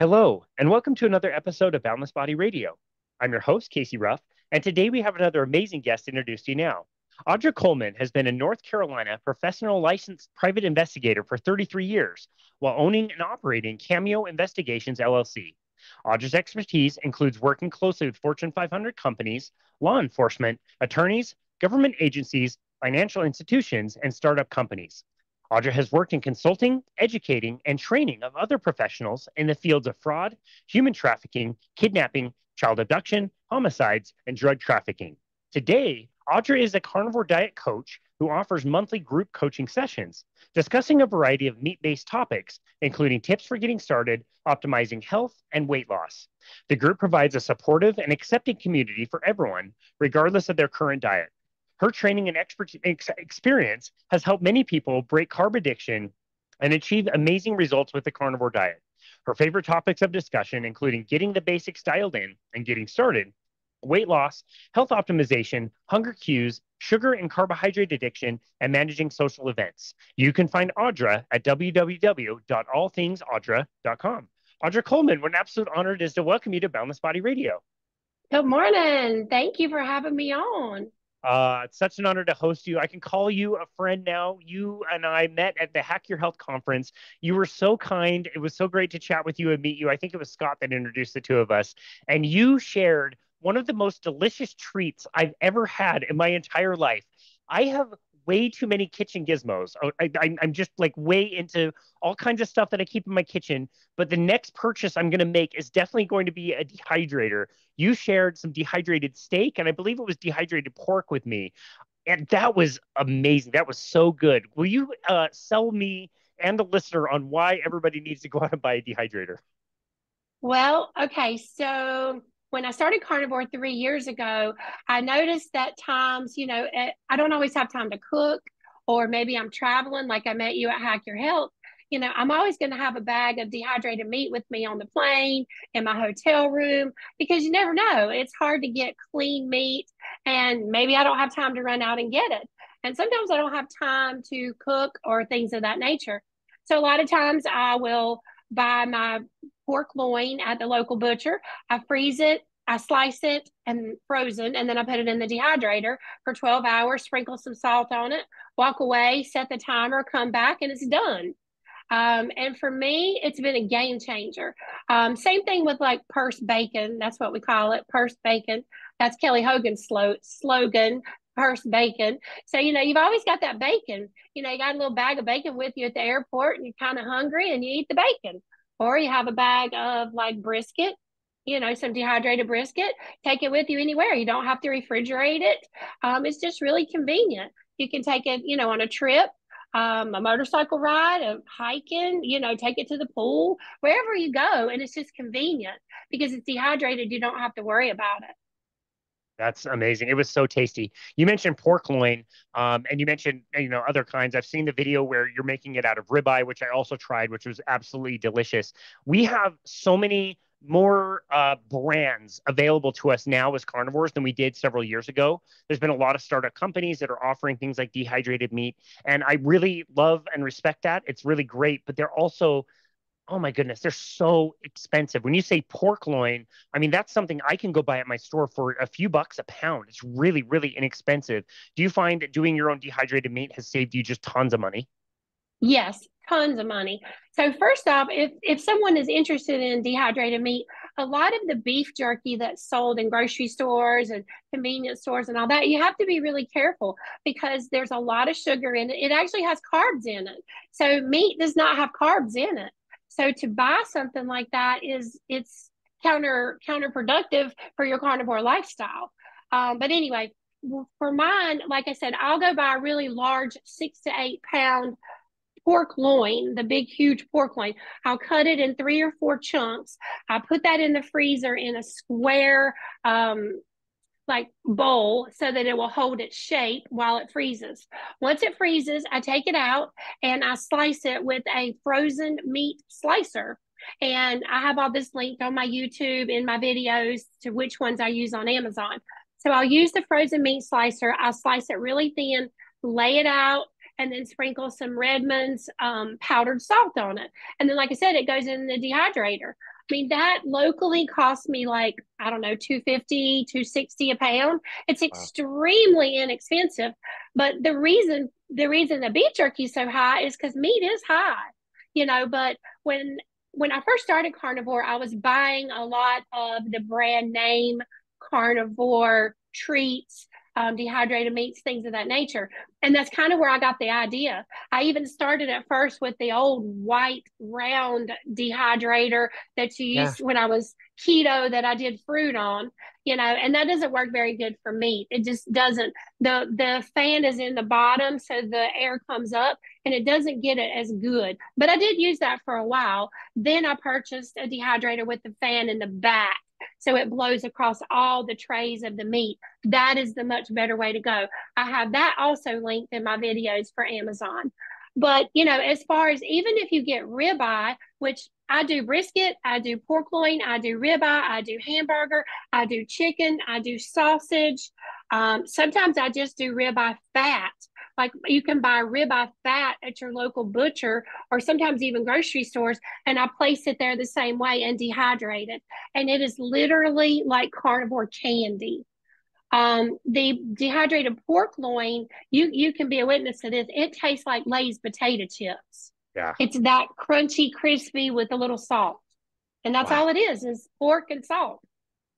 Hello, and welcome to another episode of Boundless Body Radio. I'm your host, Casey Ruff, and today we have another amazing guest to introduce to you now. Audra Coleman has been a North Carolina professional licensed private investigator for 33 years while owning and operating Cameo Investigations LLC. Audra's expertise includes working closely with Fortune 500 companies, law enforcement, attorneys, government agencies, financial institutions, and startup companies. Audra has worked in consulting, educating, and training of other professionals in the fields of fraud, human trafficking, kidnapping, child abduction, homicides, and drug trafficking. Today, Audra is a carnivore diet coach who offers monthly group coaching sessions, discussing a variety of meat based topics, including tips for getting started, optimizing health, and weight loss. The group provides a supportive and accepting community for everyone, regardless of their current diet. Her training and experience has helped many people break carb addiction and achieve amazing results with the carnivore diet. Her favorite topics of discussion, including getting the basics dialed in and getting started, weight loss, health optimization, hunger cues, sugar and carbohydrate addiction, and managing social events. You can find Audra at www.allthingsaudra.com. Audra Coleman, what an absolute honor it is to welcome you to Boundless Body Radio. Good morning. Thank you for having me on. It's such an honor to host you. I can call you a friend now. You and I met at the Hack Your Health conference. You were so kind. It was so great to chat with you and meet you. I think it was Scott that introduced the two of us. And you shared one of the most delicious treats I've ever had in my entire life. I have way too many kitchen gizmos. I'm just like way into all kinds of stuff that I keep in my kitchen. But the next purchase I'm going to make is definitely going to be a dehydrator. You shared some dehydrated steak, and I believe it was dehydrated pork with me. And that was amazing. That was so good. Will you sell me and the listener on why everybody needs to go out and buy a dehydrator? Okay. So when I started Carnivore 3 years ago, I noticed that times, I don't always have time to cook, or maybe I'm traveling, like I met you at Hack Your Health. I'm always going to have a bag of dehydrated meat with me on the plane, in my hotel room, because you never know. It's hard to get clean meat, and maybe I don't have time to run out and get it. And sometimes I don't have time to cook or things of that nature. So a lot of times I will buy my pork loin at the local butcher. I freeze it, I slice it and frozen, and then I put it in the dehydrator for 12 hours, sprinkle some salt on it, walk away, set the timer, come back, and it's done. And for me, it's been a game changer. Same thing with like purse bacon. That's what we call it, purse bacon. That's Kelly Hogan's slogan, purse bacon. So, you've always got that bacon. You got a little bag of bacon with you at the airport and you're kind of hungry and you eat the bacon. Or you have a bag of like brisket, some dehydrated brisket. Take it with you anywhere. You don't have to refrigerate it. It's just really convenient. You can take it, on a trip, a motorcycle ride, a hiking, take it to the pool, wherever you go. And it's just convenient because it's dehydrated. You don't have to worry about it. That's amazing. It was so tasty. You mentioned pork loin, and you mentioned other kinds. I've seen the video where you're making it out of ribeye, which I also tried, which was absolutely delicious. We have so many more brands available to us now as carnivores than we did several years ago. There's been a lot of startup companies that are offering things like dehydrated meat, and I really love and respect that. It's really great, but they're also, oh my goodness, they're so expensive. When you say pork loin, I mean, that's something I can go buy at my store for a few bucks a pound. It's really, really inexpensive. Do you find that doing your own dehydrated meat has saved you just tons of money? Yes, tons of money. So first off, if someone is interested in dehydrated meat, a lot of the beef jerky that's sold in grocery stores and convenience stores and all that, you have to be really careful because there's a lot of sugar in it. It actually has carbs in it. So meat does not have carbs in it. So to buy something like that it's counterproductive for your carnivore lifestyle. But anyway, for mine, like I said, I'll go buy a really large 6 to 8 pound pork loin, the big, huge pork loin. I'll cut it in 3 or 4 chunks. I put that in the freezer in a square, like bowl so that it will hold its shape while it freezes. Once it freezes, I take it out and I slice it with a frozen meat slicer. And I have all this linked on my YouTube in my videos to which ones I use on Amazon. So I'll use the frozen meat slicer. I'll slice it really thin, lay it out, and then sprinkle some Redmond's powdered salt on it. And then, like I said, it goes in the dehydrator. mean, that locally costs me like, I don't know, 250, 260 a pound. It's Wow. extremely inexpensive. But the reason the beef jerky is so high is because meat is high, but when I first started carnivore, I was buying a lot of the brand name carnivore treats, dehydrated meats, things of that nature. And that's kind of where I got the idea. I even started at first with the old white round dehydrator that you Yeah. used when I was keto that I did fruit on, and that doesn't work very good for meat. It just doesn't. The fan is in the bottom, so the air comes up and it doesn't get it as good. But I did use that for a while. Then I purchased a dehydrator with the fan in the back. So it blows across all the trays of the meat. That is the much better way to go. I have that also linked in my videos for Amazon. But, as far as even if you get ribeye, which I do brisket, I do pork loin, I do ribeye, I do hamburger, I do chicken, I do sausage. Sometimes I just do ribeye fat. Like you can buy ribeye fat at your local butcher or sometimes even grocery stores, and I place it there the same way and dehydrate it. And it is literally like carnivore candy. The dehydrated pork loin, you can be a witness to this. It tastes like Lay's potato chips. Yeah. It's that crunchy, crispy with a little salt. And that's Wow. all it is pork and salt.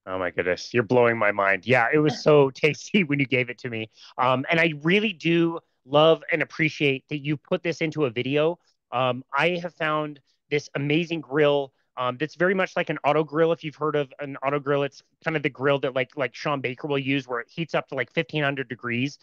Oh my goodness, you're blowing my mind. Yeah, it was so tasty when you gave it to me. And I really do love and appreciate that you put this into a video. I have found this amazing grill that's very much like an auto grill. If you've heard of an auto grill, it's kind of the grill that like Sean Baker will use, where it heats up to like 1500 degrees.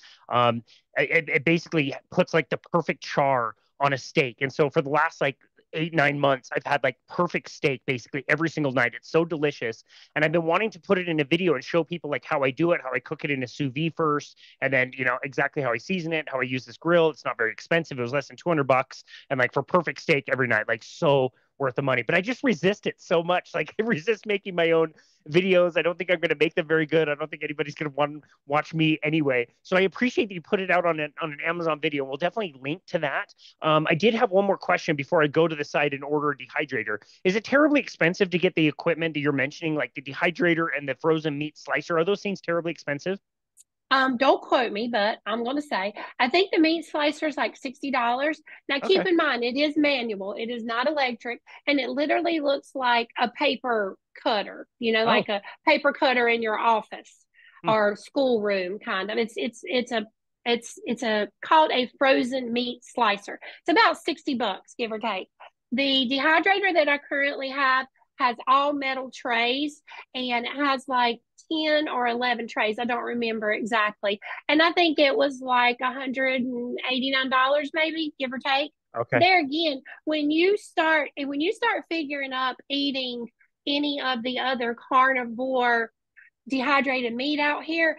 It basically puts like the perfect char on a steak. And so for the last like 8, 9 months, I've had like perfect steak basically every single night. It's so delicious. And I've been wanting to put it in a video and show people like how I do it, how I cook it in a sous vide first, and then, exactly how I season it, how I use this grill. It's not very expensive. It was less than $200. And like for perfect steak every night, like so worth the money. But I just resist it so much. Like I resist making my own videos. I don't think I'm going to make them very good. I don't think anybody's going to want to watch me anyway. So I appreciate that you put it out on an Amazon video. We'll definitely link to that. I did have one more question before I go to the site and order a dehydrator. Is it terribly expensive to get the equipment that you're mentioning, like the dehydrator and the frozen meat slicer? Are those things terribly expensive? Don't quote me, but I'm going to say I think the meat slicer is like $60. Now, keep Okay. in mind, it is manual, it is not electric, and it literally looks like a paper cutter, Oh, like a paper cutter in your office hmm, or schoolroom kind of. It's called a frozen meat slicer. It's about $60, give or take. The dehydrator that I currently have has all metal trays and it has like 10 or 11 trays. I don't remember exactly. And I think it was like $189 maybe, give or take. okay. There again, when you start figuring up eating any of the other carnivore dehydrated meat out here,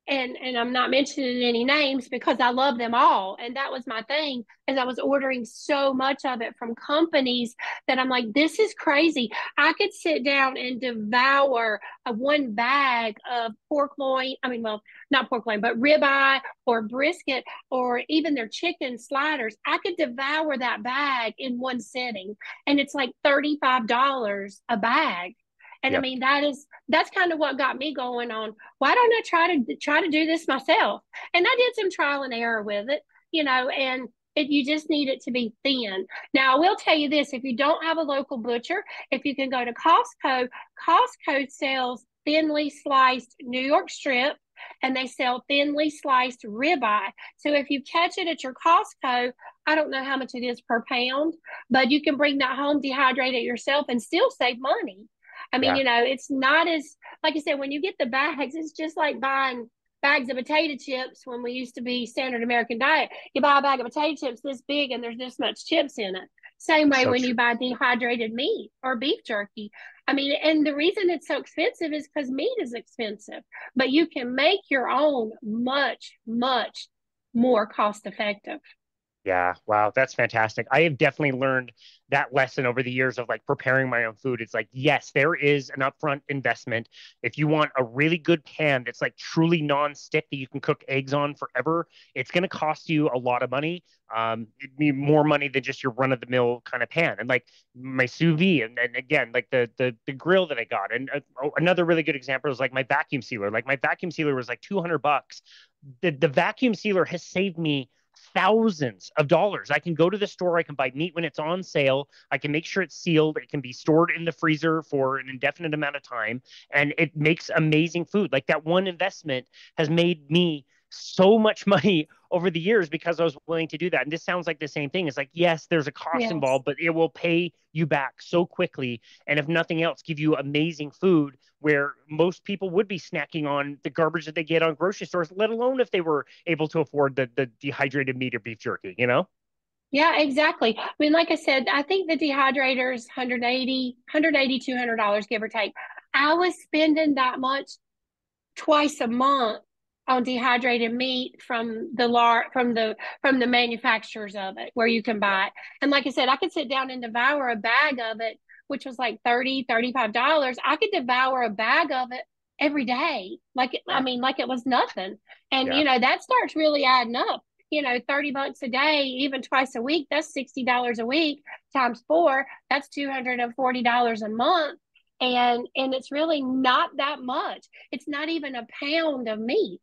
and I'm not mentioning any names because I love them all. And that was my thing, as I was ordering so much of it from companies that I'm like, this is crazy. I could sit down and devour one bag of pork loin. I mean, well, not pork loin, but ribeye or brisket or even their chicken sliders. I could devour that bag in one sitting, and it's like $35 a bag. And I Yep. mean, that's kind of what got me going on. Why don't I try to do this myself? And I did some trial and error with it, and you just need it to be thin. Now, I will tell you this: if you don't have a local butcher, if you can go to Costco, Costco sells thinly sliced New York strip, and they sell thinly sliced ribeye. So if you catch it at your Costco, I don't know how much it is per pound, but you can bring that home, dehydrate it yourself, and still save money. I mean, Yeah. it's not as, like I said, when you get the bags, it's just like buying bags of potato chips when we used to be standard American diet. You buy a bag of potato chips this big and there's this much chips in it. Same way So when true. you buy dehydrated meat or beef jerky. I mean, and the reason it's so expensive is because meat is expensive, but you can make your own much, much more cost effective. Yeah, wow, that's fantastic. I have definitely learned that lesson over the years of like preparing my own food. It's like, yes, there is an upfront investment. If you want a really good pan that's like truly non-stick that you can cook eggs on forever, it's going to cost you a lot of money. It'd be more money than just your run-of-the-mill kind of pan. And like my sous vide, and again, like the grill that I got. And another really good example is like my vacuum sealer. Like my vacuum sealer was like $200. The vacuum sealer has saved me thousands of dollars. I can go to the store, I can buy meat when it's on sale, I can make sure it's sealed, it can be stored in the freezer for an indefinite amount of time, and it makes amazing food. Like that one investment has made me so much money over the years because I was willing to do that. And this sounds like the same thing. It's like, yes, there's a cost Yes. involved, but it will pay you back so quickly. And if nothing else, give you amazing food where most people would be snacking on the garbage that they get on grocery stores, let alone if they were able to afford the dehydrated meat or beef jerky, you know? Yeah, exactly. I mean, like I said, I think the dehydrator's 180, $200, give or take. I was spending that much twice a month on dehydrated meat from the manufacturers of it where you can Yeah. buy it. And like I said, I could sit down and devour a bag of it, which was like $35. I could devour a bag of it every day. I Yeah. mean, like it was nothing. And Yeah. that starts really adding up. 30 bucks a day, even twice a week, that's $60 a week times four, that's $240 a month. And it's really not that much. It's not even a pound of meat.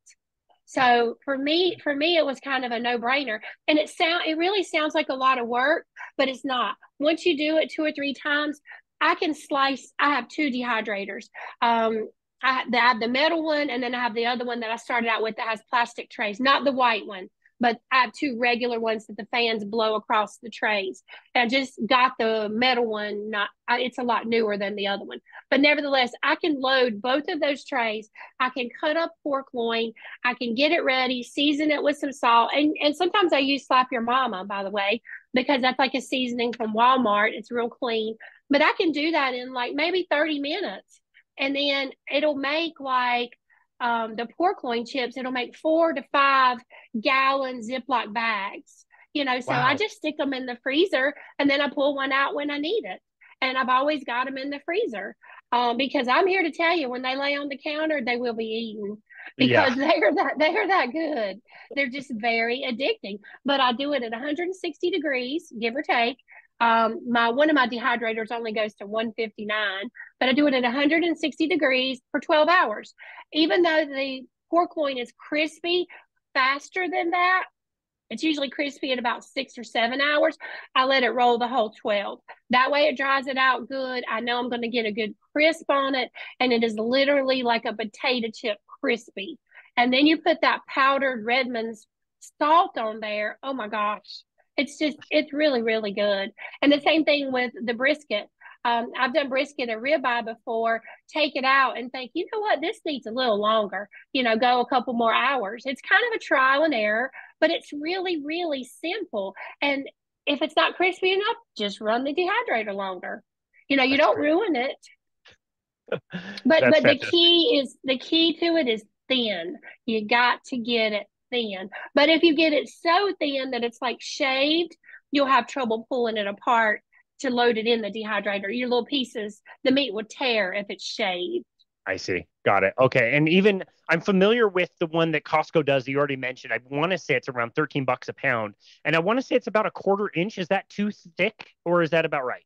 So for me, it was kind of a no-brainer. And it really sounds like a lot of work, but it's not. Once you do it two or three times, I can slice. I have two dehydrators. I have the metal one, and then I have the other one that I started out with that has plastic trays, not the white one, but I have two regular ones that the fans blow across the trays. And I just got the metal one. It's a lot newer than the other one, but nevertheless, I can load both of those trays. I can cut up pork loin. I can get it ready, season it with some salt, and sometimes I use Slap Your Mama, by the way, because that's like a seasoning from Walmart. It's real clean, but I can do that in like maybe 30 minutes, and then it'll make like the pork loin chips. It'll make 4 to 5 gallon Ziploc bags. So I Wow. just stick them in the freezer, and then I pull one out when I need it. And I've always got them in the freezer because I'm here to tell you, when they lay on the counter, they will be eaten Yeah. because they are that good. They're just very addicting. But I do it at 160 degrees, give or take. My one of my dehydrators only goes to 159, but I do it at 160 degrees for 12 hours. Even though the pork loin is crispy faster than that, it's usually crispy in about 6 or 7 hours. I let it roll the whole 12. That way it dries it out good. I know I'm going to get a good crisp on it. And it is literally like a potato chip crispy. And then you put that powdered Redmond's salt on there. Oh my gosh. It's really, really good. And the same thing with the brisket. I've done brisket and ribeye before. Take it out and think, you know what, this needs a little longer. Go a couple more hours. It's kind of a trial and error, but it's really, really simple. And if it's not crispy enough, just run the dehydrator longer. You That's don't great. ruin it. But That's but fantastic. the key to it is thin. You got to get it thin. But if you get it so thin that it's like shaved, you'll have trouble pulling it apart to load it in the dehydrator. Your little pieces, the meat would tear if it's shaved. I see. Got it. Okay. And even I'm familiar with the one that Costco does that you already mentioned. I want to say it's around $13 a pound. And I want to say it's about a quarter inch. Is that too thick or is that about right?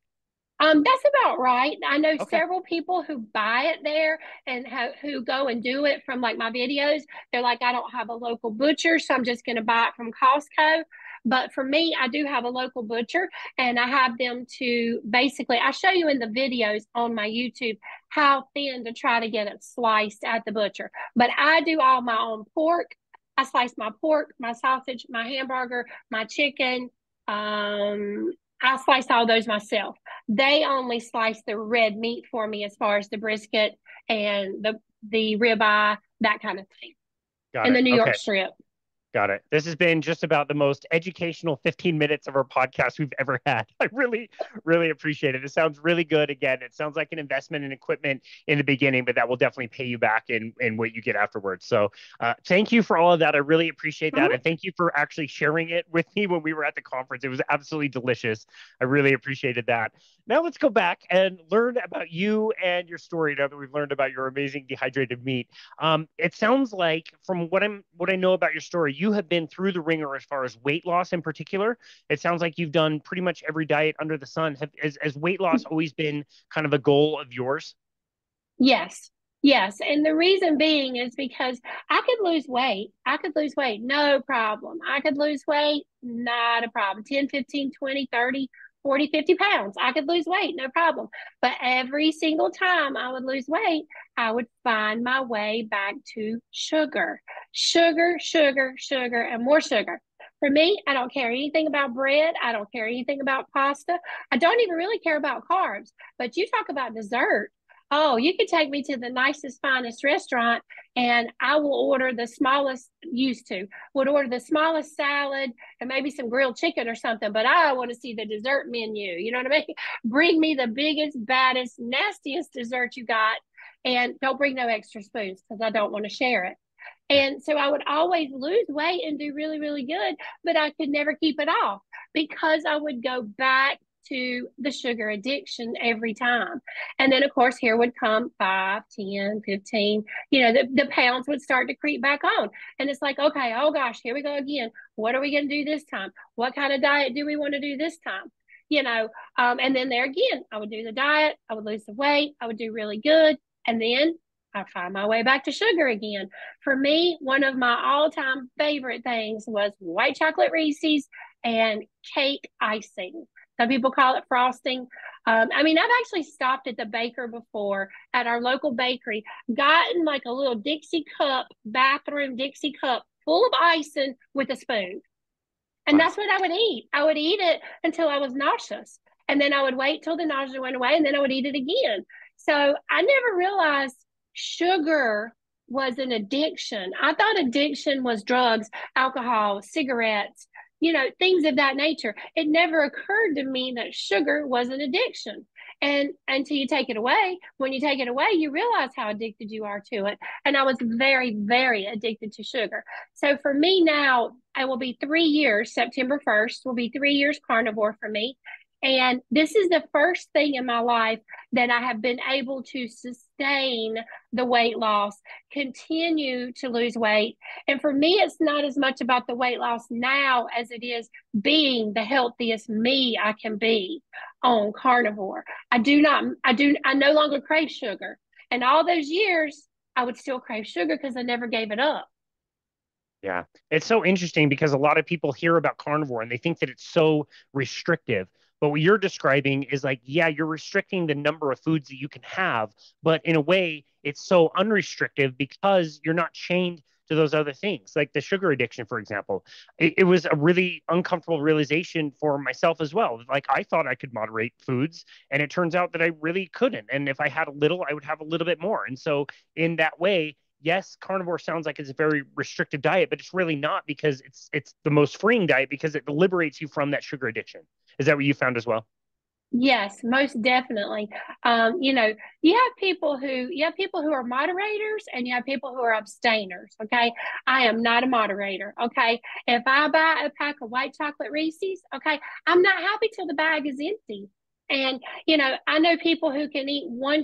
That's about right. I know Okay. several people who buy it there and who go and do it from like my videos. They're like, I don't have a local butcher, so I'm just going to buy it from Costco. But for me, I do have a local butcher, and I have them to basically, I show you in the videos on my YouTube how thin to try to get it sliced at the butcher. But I do all my own pork. I slice my pork, my sausage, my hamburger, my chicken. Um, I slice all those myself. They only slice the red meat for me as far as the brisket and the ribeye, that kind of thing, Got and the it. New York Okay. strip. Got it. This has been just about the most educational 15 minutes of our podcast we've ever had. I really, really appreciate it. It sounds really good. Again, it sounds like an investment in equipment in the beginning, but that will definitely pay you back in what you get afterwards. So thank you for all of that. I really appreciate that. Mhm. And thank you for actually sharing it with me when we were at the conference. It was absolutely delicious. I really appreciated that. Now let's go back and learn about you and your story now that we've learned about your amazing dehydrated meat. It sounds like from what I know about your story, you have been through the ringer as far as weight loss in particular. It sounds like you've done pretty much every diet under the sun. Has weight loss always been kind of a goal of yours? Yes. Yes. And the reason being is because I could lose weight. I could lose weight, no problem. I could lose weight, not a problem. 10, 15, 20, 30, 40, 50 pounds. I could lose weight, no problem. But every single time I would lose weight, I would find my way back to sugar, sugar, sugar, sugar, and more sugar. For me, I don't care anything about bread. I don't care anything about pasta. I don't even really care about carbs. But you talk about dessert. Oh, you could take me to the nicest, finest restaurant, and I will order the smallest, used to, would order the smallest salad and maybe some grilled chicken or something, but I want to see the dessert menu. You know what I mean? Bring me the biggest, baddest, nastiest dessert you got, and don't bring no extra spoons because I don't want to share it. And so I would always lose weight and do really, really good, but I could never keep it off because I would go back to the sugar addiction every time. And then, of course, here would come 5, 10, 15, the pounds would start to creep back on. And it's like, okay, oh gosh, here we go again. What are we going to do this time? What kind of diet do we want to do this time? And then there again, I would do the diet, I would lose the weight, I would do really good. And then I find my way back to sugar again. For me, one of my all time favorite things was white chocolate Reese's and cake icing. Some people call it frosting. I've actually stopped at the baker before at our local bakery, gotten like a little Dixie cup, bathroom Dixie cup full of icing with a spoon. And Wow. that's what I would eat. I would eat it until I was nauseous. And then I would wait till the nausea went away and then I would eat it again. So I never realized sugar was an addiction. I thought addiction was drugs, alcohol, cigarettes, things of that nature. It never occurred to me that sugar was an addiction. And until you take it away, when you take it away, you realize how addicted you are to it. And I was very, very addicted to sugar. So for me now, it will be 3 years. September 1st will be 3 years carnivore for me. And this is the first thing in my life that I have been able to sustain the weight loss, continue to lose weight. And for me, it's not as much about the weight loss now as it is being the healthiest me I can be on carnivore. I no longer crave sugar. And all those years, I would still crave sugar because I never gave it up. Yeah, it's so interesting because a lot of people hear about carnivore and they think that it's so restrictive. But what you're describing is like, yeah, you're restricting the number of foods that you can have, but in a way, it's so unrestrictive because you're not chained to those other things, like the sugar addiction, for example. It was a really uncomfortable realization for myself as well. Like, I thought I could moderate foods, and it turns out that I really couldn't. And if I had a little, I would have a little bit more. And so, in that way, yes, carnivore sounds like it's a very restricted diet, but it's really not because it's the most freeing diet because it liberates you from that sugar addiction. Is that what you found as well? Yes, most definitely. You have people who are moderators and you have people who are abstainers. Okay. I am not a moderator. Okay. If I buy a pack of white chocolate Reese's, okay, I'm not happy till the bag is empty. And I know people who can eat one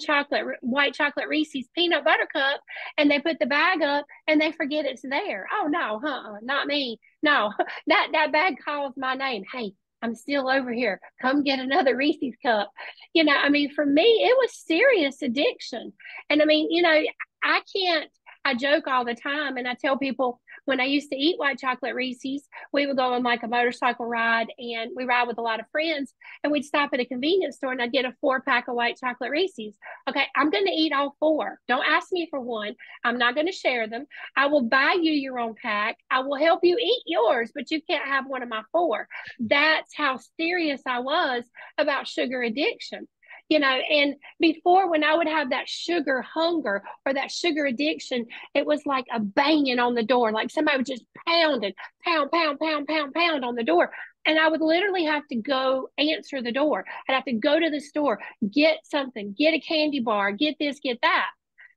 white chocolate Reese's peanut butter cup and they put the bag up and they forget it's there. Oh no, not me. No, that bag calls my name. Hey, I'm still over here. Come get another Reese's cup. For me, it was serious addiction. And I can't, I joke all the time and I tell people when I used to eat white chocolate Reese's, we would go on like a motorcycle ride and we ride with a lot of friends and we'd stop at a convenience store and I'd get a 4 pack of white chocolate Reese's. Okay, I'm going to eat all four. Don't ask me for one. I'm not going to share them. I will buy you your own pack. I will help you eat yours, but you can't have one of my four. That's how serious I was about sugar addiction. And before, when I would have that sugar hunger or that sugar addiction, it was like a banging on the door, like somebody was just pounding, pound, pound, pound, pound, pound on the door. And I would literally have to go answer the door. I'd have to go to the store, get something, get a candy bar, get this, get that,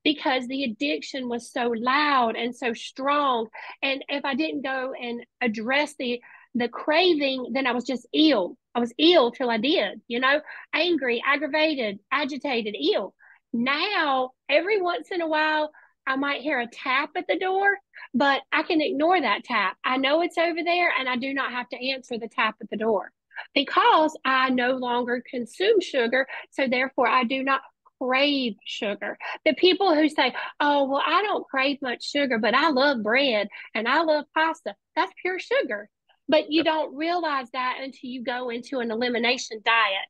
because the addiction was so loud and so strong. And if I didn't go and address the craving, then I was just ill. I was ill till I did, angry, aggravated, agitated, ill. Now, every once in a while, I might hear a tap at the door, but I can ignore that tap. I know it's over there, and I do not have to answer the tap at the door because I no longer consume sugar. So, therefore, I do not crave sugar. The people who say, oh, well, I don't crave much sugar, but I love bread and I love pasta, that's pure sugar. But you don't realize that until you go into an elimination diet.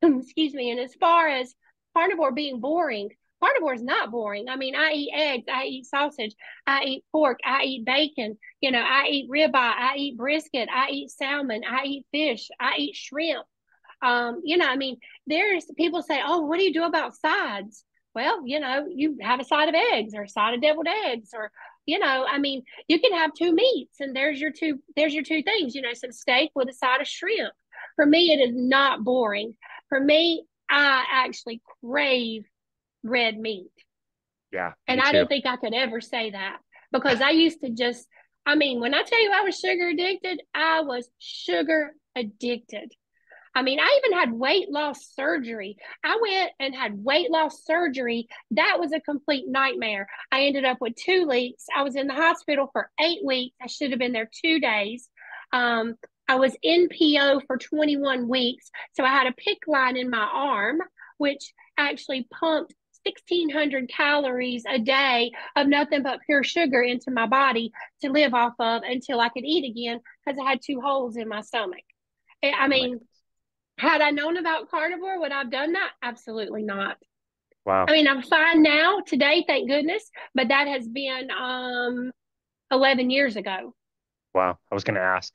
Excuse me. And as far as carnivore being boring, carnivore is not boring. I mean, I eat eggs, I eat sausage, I eat pork, I eat bacon, I eat ribeye, I eat brisket, I eat salmon, I eat fish, I eat shrimp. I mean, there's people say, oh, what do you do about sides? Well, you have a side of eggs or a side of deviled eggs, or, I mean, you can have two meats and there's your two things, some steak with a side of shrimp. For me, it is not boring. For me, I actually crave red meat. Yeah, And me I too. didn't think I could ever say that because I used to just, I mean, when I tell you I was sugar addicted, I was sugar addicted. I mean, I even had weight loss surgery. I went and had weight loss surgery. That was a complete nightmare. I ended up with 2 leaks. I was in the hospital for 8 weeks. I should have been there 2 days. Um, I was in PO for 21 weeks. So I had a PICC line in my arm, which actually pumped 1,600 calories a day of nothing but pure sugar into my body to live off of until I could eat again because I had 2 holes in my stomach. I Oh my mean, goodness. had I known about carnivore, would I have done that? Absolutely not. I Wow. mean, I'm fine now today, thank goodness, but that has been 11 years ago. Wow. I was going to ask.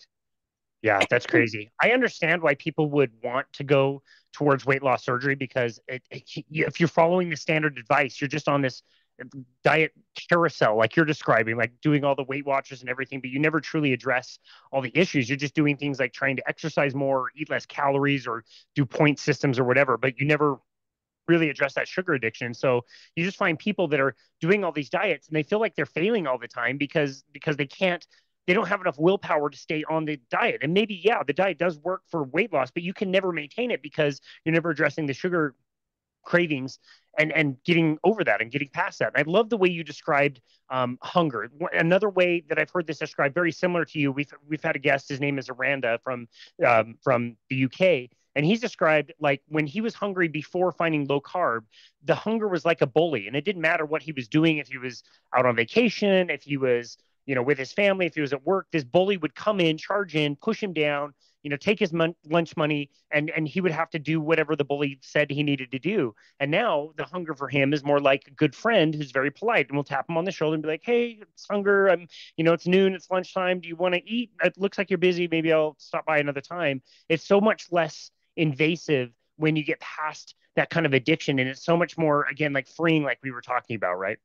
Yeah, that's crazy. I understand why people would want to go towards weight loss surgery because if you're following the standard advice, you're just on this diet carousel, like you're describing, like doing all the Weight Watchers and everything, but you never truly address all the issues. You're just doing things like trying to exercise more, or eat less calories, or do point systems or whatever, but you never really address that sugar addiction. So you just find people that are doing all these diets and they feel like they're failing all the time because they don't have enough willpower to stay on the diet. And maybe, yeah, the diet does work for weight loss, but you can never maintain it because you're never addressing the sugar cravings and getting over that and getting past that. And I love the way you described hunger. Another way that I've heard this described very similar to you. We've had a guest. His name is Aranda from the UK, and he's described like when he was hungry before finding low carb, the hunger was like a bully, and it didn't matter what he was doing. If he was out on vacation, if he was with his family, if he was at work, this bully would come in, charge in, push him down, take his lunch money, and he would have to do whatever the bully said he needed to do. And now the hunger for him is more like a good friend who's very polite and will tap him on the shoulder and be like, "Hey, it's hunger. It's noon, it's lunchtime. Do you want to eat? It looks like you're busy. Maybe I'll stop by another time." It's so much less invasive when you get past that kind of addiction, and it's so much more again like freeing, like we were talking about, right?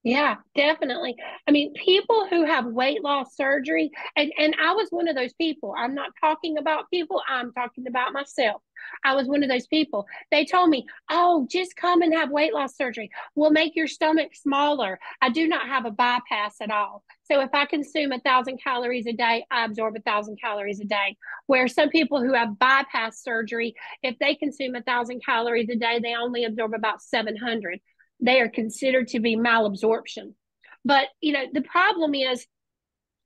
Yeah, definitely. I mean, people who have weight loss surgery, and I was one of those people. I'm not talking about people, I'm talking about myself. I was one of those people. They told me, "Oh, just come and have weight loss surgery. We'll make your stomach smaller." I do not have a bypass at all. So if I consume 1,000 calories a day, I absorb 1,000 calories a day. Where some people who have bypass surgery, if they consume 1,000 calories a day, they only absorb about 700. They are considered to be malabsorption. But, the problem is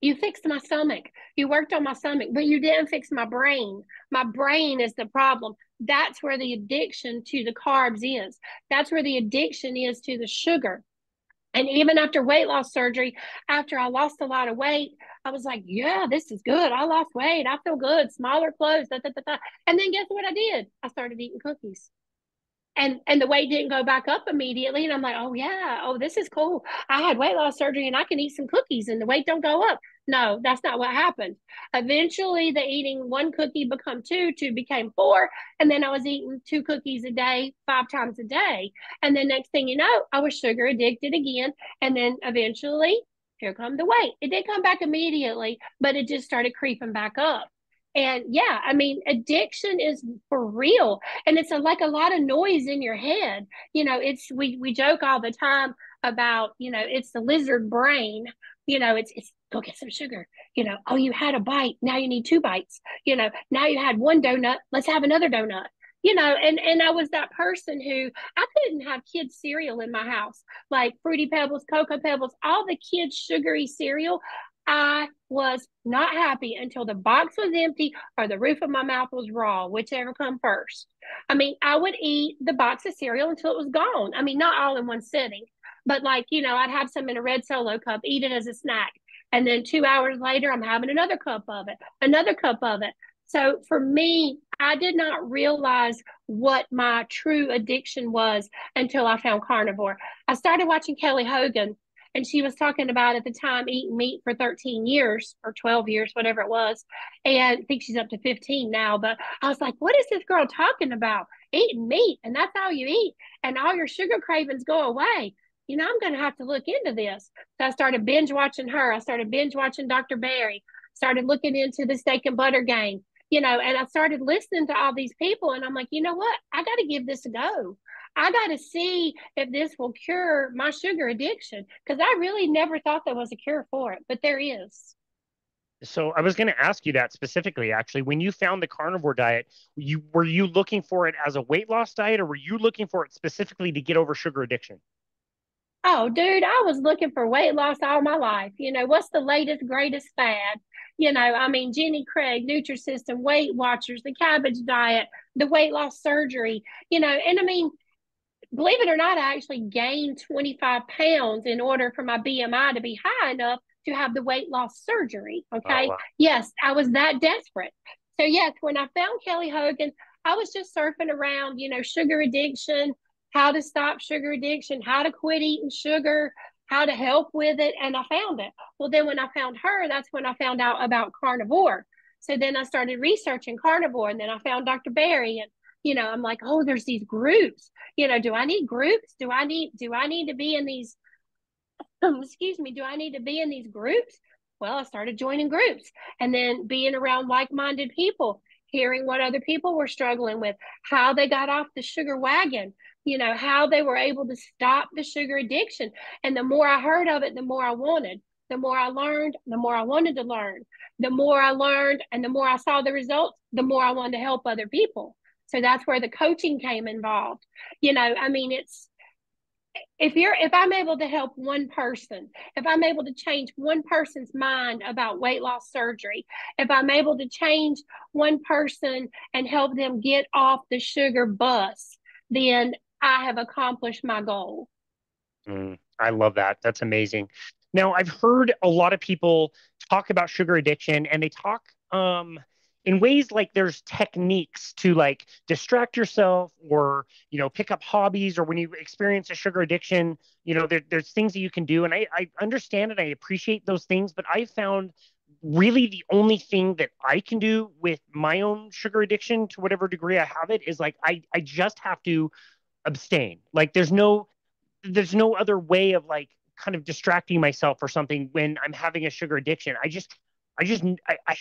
you fixed my stomach. You worked on my stomach, but you didn't fix my brain. My brain is the problem. That's where the addiction to the carbs is. That's where the addiction is to the sugar. And even after weight loss surgery, after I lost a lot of weight, I was like, yeah, this is good. I lost weight. I feel good. Smaller clothes. Da, da, da, da. And then guess what I did? I started eating cookies. and the weight didn't go back up immediately. And I'm like, oh yeah, oh, this is cool. I had weight loss surgery and I can eat some cookies and the weight don't go up. No, that's not what happened. Eventually the eating one cookie become two, two became four, and then I was eating two cookies a day 5 times a day. And then next thing you know, I was sugar addicted again. And then eventually here come the weight. It did come back immediately, but it just started creeping back up. And yeah, I mean, addiction is for real. And it's like a lot of noise in your head. It's we joke all the time about, it's the lizard brain. It's go get some sugar. Oh, you had a bite. Now you need two bites. Now you had one donut. Let's have another donut. And I was that person who I couldn't have kids cereal in my house, like Fruity Pebbles, Cocoa Pebbles, all the kids sugary cereal. I was not happy until the box was empty or the roof of my mouth was raw, whichever come first. I mean, I would eat the box of cereal until it was gone. I mean, not all in one sitting, but like, I'd have some in a red Solo cup, eat it as a snack. And then 2 hours later, I'm having another cup of it, another cup of it. So for me, I did not realize what my true addiction was until I found Carnivore. I started watching Kelly Hogan, and she was talking about at the time eating meat for 13 years or 12 years, whatever it was. And I think she's up to 15 now. But I was like, what is this girl talking about? Eating meat, and that's all you eat, and all your sugar cravings go away. I'm going to have to look into this. So I started binge watching her. I started binge watching Dr. Barry, started looking into the steak and butter game, and I started listening to all these people. And I'm like, you know what? I got to give this a go. I got to see if this will cure my sugar addiction, because I really never thought there was a cure for it, but there is. So I was going to ask you that specifically, actually. When you found the carnivore diet, were you looking for it as a weight loss diet, or were you looking for it specifically to get over sugar addiction? Oh, dude, I was looking for weight loss all my life. What's the latest, greatest fad? I mean, Jenny Craig, Nutrisystem, Weight Watchers, the cabbage diet, the weight loss surgery, and I mean, believe it or not, I actually gained 25 pounds in order for my BMI to be high enough to have the weight loss surgery. Oh, Okay. wow. Yes, I was that desperate. So, yes, when I found Kelly Hogan, I was just surfing around, sugar addiction, how to stop sugar addiction, how to quit eating sugar, how to help with it. And I found it. Well, then when I found her, that's when I found out about carnivore. So then I started researching carnivore, and then I found Dr. Barry, and I'm like, oh, there's these groups. Do I need groups? Do I need to be in these excuse me, do I need to be in these groups? Well, I started joining groups and then being around like-minded people, hearing what other people were struggling with, how they got off the sugar wagon, how they were able to stop the sugar addiction. And the more I heard of it, the more I wanted. The more I learned, the more I wanted to learn. The more I learned and the more I saw the results, the more I wanted to help other people. So that's where the coaching came involved. I mean, it's if I'm able to help one person, if I'm able to change one person's mind about weight loss surgery, if I'm able to change one person and help them get off the sugar bus, then I have accomplished my goal. I love that. That's amazing. Now, I've heard a lot of people talk about sugar addiction, and they talk in ways like there's techniques to like distract yourself, or pick up hobbies, or when you experience a sugar addiction, there's things that you can do. And I understand and I appreciate those things, but I found really the only thing that I can do with my own sugar addiction, to whatever degree I have it, is like I just have to abstain. Like there's no other way of like kind of distracting myself or something when I'm having a sugar addiction. I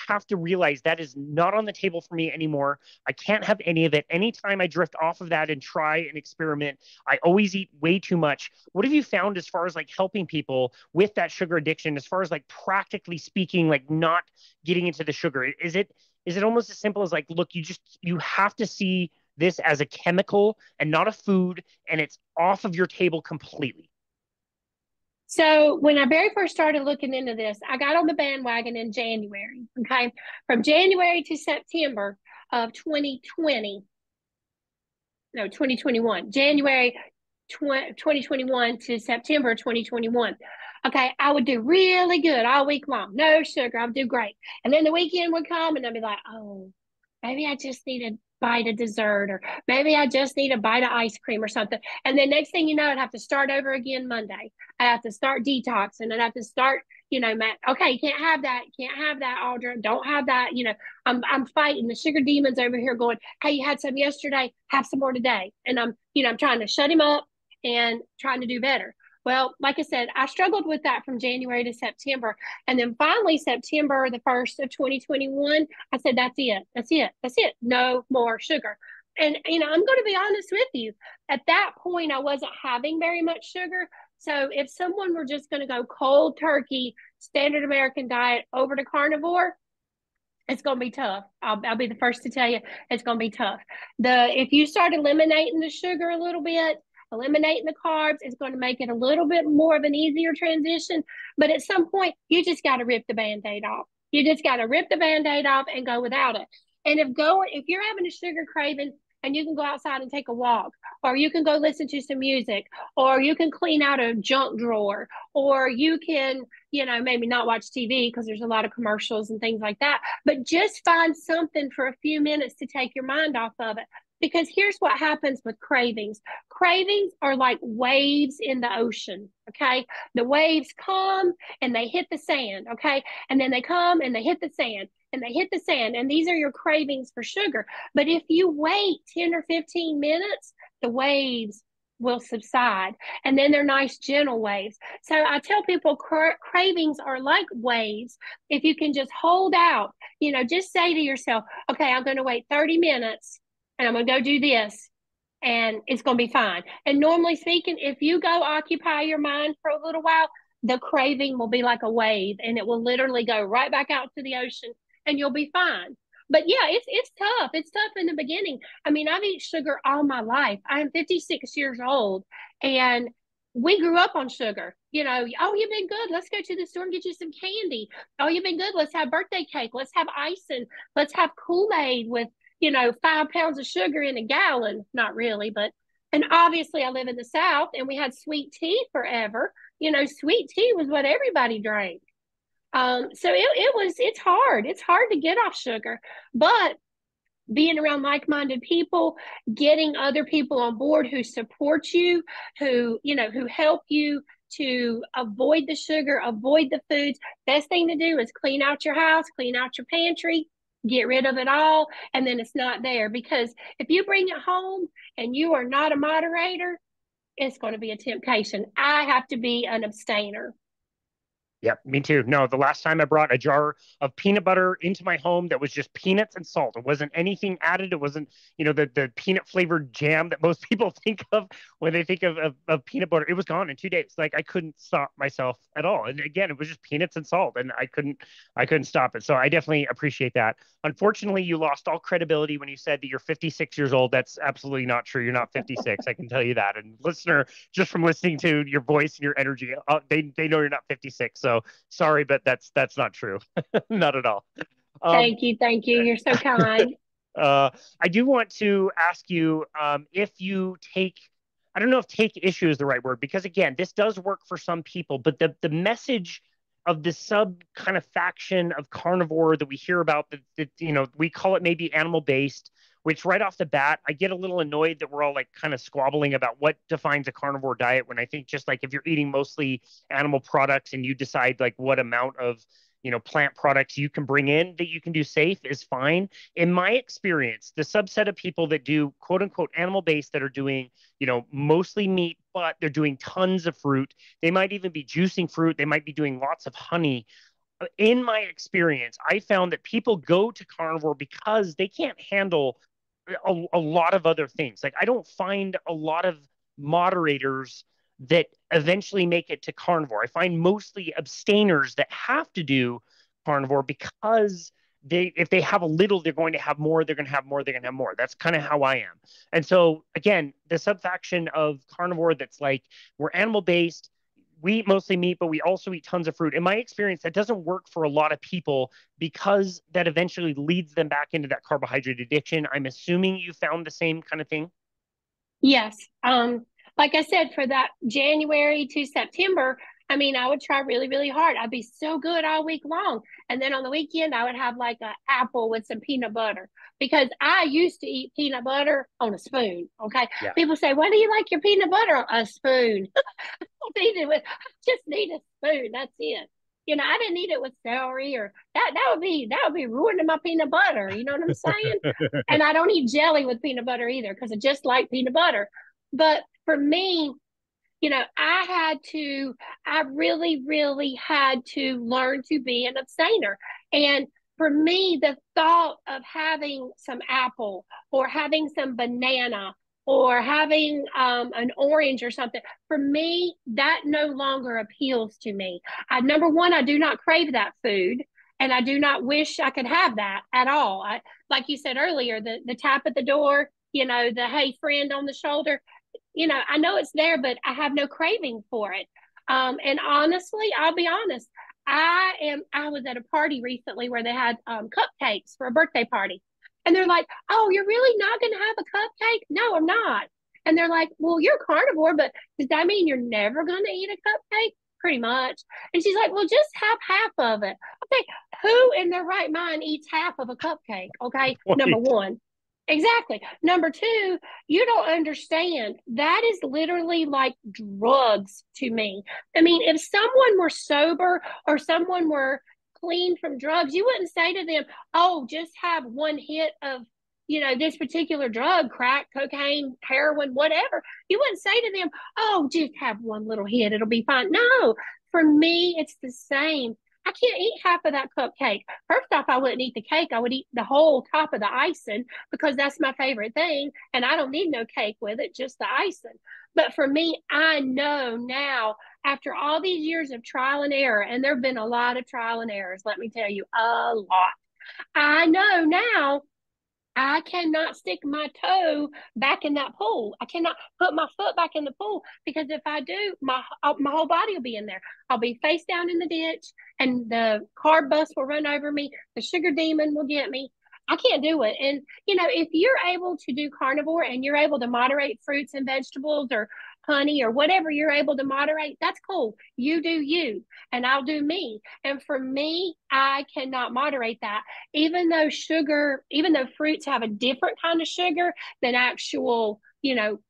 have to realize that is not on the table for me anymore. I can't have any of it. Anytime I drift off of that and try and experiment, I always eat way too much. What have you found as far as like helping people with that sugar addiction, as far as like practically speaking, like not getting into the sugar? Is it almost as simple as like, look, you have to see this as a chemical and not a food, and it's off of your table completely? So when I very first started looking into this, I got on the bandwagon in January. Okay. From January to September of 2020, no, 2021, January 2021 to September 2021. Okay, I would do really good all week long. No sugar, I would do great. And then the weekend would come and I'd be like, oh, maybe I just need to bite of dessert, or maybe I just need a bite of ice cream or something. And then next thing you know, I'd have to start over again Monday. I have to start detoxing, and I have to start, Matt, okay, you can't have that. You can't have that, Audra. Don't have that. I'm fighting the sugar demons over here going, hey, you had some yesterday, have some more today. And I'm trying to shut him up and trying to do better. Well, like I said, I struggled with that from January to September. And then finally, September the 1st of 2021, I said, that's it. That's it. That's it. No more sugar. And, I'm going to be honest with you. At that point, I wasn't having very much sugar. So if someone were just going to go cold turkey, standard American diet over to carnivore, it's going to be tough. I'll be the first to tell you it's going to be tough. If you start eliminating the sugar a little bit, eliminating the carbs, it's going to make it a little bit more of an easier transition. But at some point, you just got to rip the Band-Aid off. You just got to rip the Band-Aid off and go without it. And if you're having a sugar craving, and you can go outside and take a walk, or you can go listen to some music, or you can clean out a junk drawer, or you can, maybe not watch TV because there's a lot of commercials and things like that, but just find something for a few minutes to take your mind off of it. Because here's what happens with cravings. Cravings are like waves in the ocean, okay? The waves come and they hit the sand, okay? And then they come and they hit the sand and they hit the sand. And these are your cravings for sugar. But if you wait 10 or 15 minutes, the waves will subside. And then they're nice, gentle waves. So I tell people cravings are like waves. If you can just hold out, just say to yourself, okay, I'm going to wait 30 minutes and I'm going to go do this, and it's going to be fine. And normally speaking, if you go occupy your mind for a little while, the craving will be like a wave, and it will literally go right back out to the ocean, and you'll be fine. But yeah, it's tough. It's tough in the beginning. I mean, I've eaten sugar all my life. I'm 56 years old, and we grew up on sugar. Oh, you've been good. Let's go to the store and get you some candy. Oh, you've been good. Let's have birthday cake. Let's have icing. Let's have Kool-Aid with 5 pounds of sugar in a gallon. Not really, but, and obviously I live in the South, and we had sweet tea forever. Sweet tea was what everybody drank. So it's hard. It's hard to get off sugar, but being around like-minded people, getting other people on board who support you, who help you to avoid the sugar, avoid the foods. Best thing to do is clean out your house, clean out your pantry, get rid of it all, and then it's not there. Because if you bring it home and you are not a moderator, it's going to be a temptation. I have to be an abstainer. Yep, me too. No, the last time I brought a jar of peanut butter into my home that was just peanuts and salt. It wasn't anything added. It wasn't, the peanut flavored jam that most people think of when they think of peanut butter. It was gone in 2 days. Like I couldn't stop myself at all. And again, it was just peanuts and salt, and I couldn't stop it. So I definitely appreciate that. Unfortunately, you lost all credibility when you said that you're 56 years old. That's absolutely not true. You're not 56. I can tell you that. And listener, just from listening to your voice and your energy, they know you're not 56. So sorry, but that's not true. Not at all. Thank you. Thank you. You're so kind. I do want to ask you if you take, I don't know if take issue is the right word, because again, this does work for some people, but the message of the sub kind of faction of carnivore that we hear about, that we call it maybe animal based, which right off the bat, I get a little annoyed that we're all like kind of squabbling about what defines a carnivore diet, when I think just like if you're eating mostly animal products and you decide like what amount of plant products you can bring in that you can do safe is fine. In my experience, the subset of people that do quote unquote animal based, that are doing, mostly meat, but they're doing tons of fruit. They might even be juicing fruit. They might be doing lots of honey. In my experience, I found that people go to carnivore because they can't handle a lot of other things. Like I don't find a lot of moderators that eventually make it to carnivore. I find mostly abstainers that have to do carnivore because if they have a little, they're going to have more, they're going to have more, they're going to have more. That's kind of how I am. And so again, the subfaction of carnivore that's like, we're animal based, we eat mostly meat, but we also eat tons of fruit. In my experience, that doesn't work for a lot of people because that eventually leads them back into that carbohydrate addiction. I'm assuming you found the same kind of thing. Yes. Like I said, for that January to September, I mean, I would try really, really hard. I'd be so good all week long. And then on the weekend, I would have like an apple with some peanut butter because I used to eat peanut butter on a spoon. Okay. Yeah. People say, why do you like your peanut butter on a spoon? I don't eat it with, I just need a spoon. That's it. I didn't eat it with celery or that would be ruining my peanut butter. You know what I'm saying? And I don't eat jelly with peanut butter either because I just like peanut butter. But for me, I really, really had to learn to be an abstainer. And for me, the thought of having some apple or having some banana or having an orange or something, for me, that no longer appeals to me. Number one, I do not crave that food. And I do not wish I could have that at all. Like you said earlier, the tap at the door, the hey friend on the shoulder, I know it's there, but I have no craving for it. And honestly, I'll be honest. I was at a party recently where they had cupcakes for a birthday party. And they're like, oh, you're really not going to have a cupcake? No, I'm not. And they're like, well, you're carnivore, but does that mean you're never going to eat a cupcake? Pretty much. And she's like, well, just have half of it. Okay. Who in their right mind eats half of a cupcake? Okay. Number Right. one. Exactly. Number two, you don't understand. That is literally like drugs to me. I mean, if someone were sober or someone were clean from drugs, you wouldn't say to them, oh, just have one hit of, this particular drug, crack, cocaine, heroin, whatever. You wouldn't say to them, oh, just have one little hit. It'll be fine. No, for me, it's the same. I can't eat half of that cupcake. First off, I wouldn't eat the cake. I would eat the whole top of the icing because that's my favorite thing. And I don't need no cake with it, just the icing. But for me, I know now, after all these years of trial and error, and there have been a lot of trial and errors, let me tell you, a lot. I know now I cannot stick my toe back in that pool. I cannot put my foot back in the pool because if I do, my whole body will be in there. I'll be face down in the ditch, and the carb bus will run over me. The sugar demon will get me. I can't do it. And if you're able to do carnivore and you're able to moderate fruits and vegetables or honey or whatever you're able to moderate, that's cool. You do you, and I'll do me. And for me, I cannot moderate that even though fruits have a different kind of sugar than actual,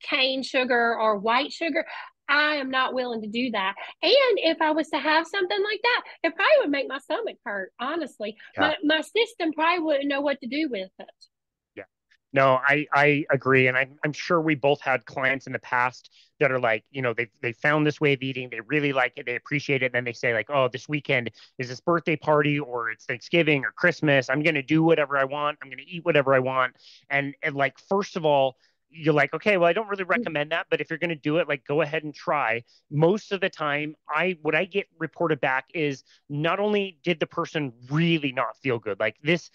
cane sugar or white sugar, I am not willing to do that. And if I was to have something like that, it probably would make my stomach hurt. Honestly, Yeah. my system probably wouldn't know what to do with it. Yeah. No, I agree. And I'm sure we both had clients in the past that are like, they found this way of eating, they really like it, they appreciate it, and then they say, like, oh, this weekend is this birthday party or it's Thanksgiving or Christmas. I'm gonna do whatever I want, I'm gonna eat whatever I want. And like, first of all, you're like, okay, well, I don't really recommend that, but if you're going to do it, like, go ahead and try. Most of the time, what I get reported back is not only did the person really not feel good, like this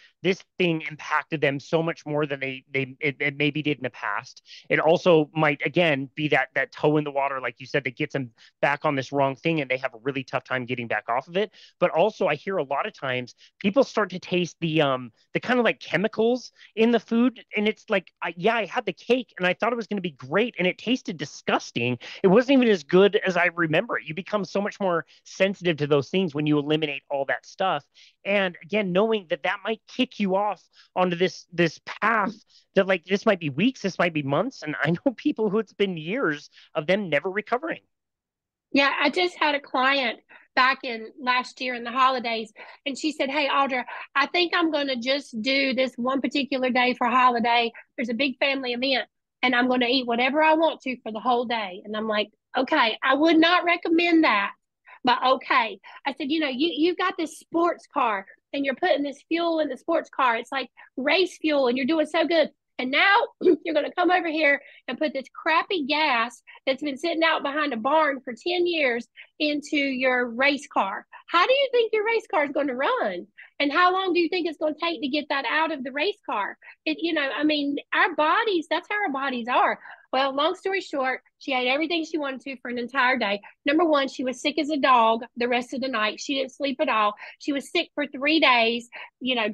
thing impacted them so much more than it maybe did in the past. It also might again be that toe in the water, like you said, that gets them back on this wrong thing, and they have a really tough time getting back off of it. But also, I hear a lot of times people start to taste the kind of like chemicals in the food, and it's like, yeah, I had the cake and I thought it was going to be great, and it tasted disgusting. It wasn't even as good as I remember it. You become so much more sensitive to those things when you eliminate all that stuff. And again, knowing that that might kick you off onto this path that, like, this might be weeks, this might be months, and I know people who it's been years of them never recovering. Yeah, I just had a client back in last year in the holidays, and she said, hey, Audra, I think I'm going to just do this one particular day for holiday. There's a big family event, and I'm going to eat whatever I want to for the whole day. And I'm like, okay, I would not recommend that, but okay. I said, you've got this sports car, and you're putting this fuel in the sports car. It's like race fuel, and you're doing so good. And now you're going to come over here and put this crappy gas that's been sitting out behind a barn for 10 years into your race car. How do you think your race car is going to run? And how long do you think it's going to take to get that out of the race car? I mean, our bodies, that's how our bodies are. Well, long story short, she ate everything she wanted to for an entire day. Number one, she was sick as a dog the rest of the night. She didn't sleep at all. She was sick for 3 days,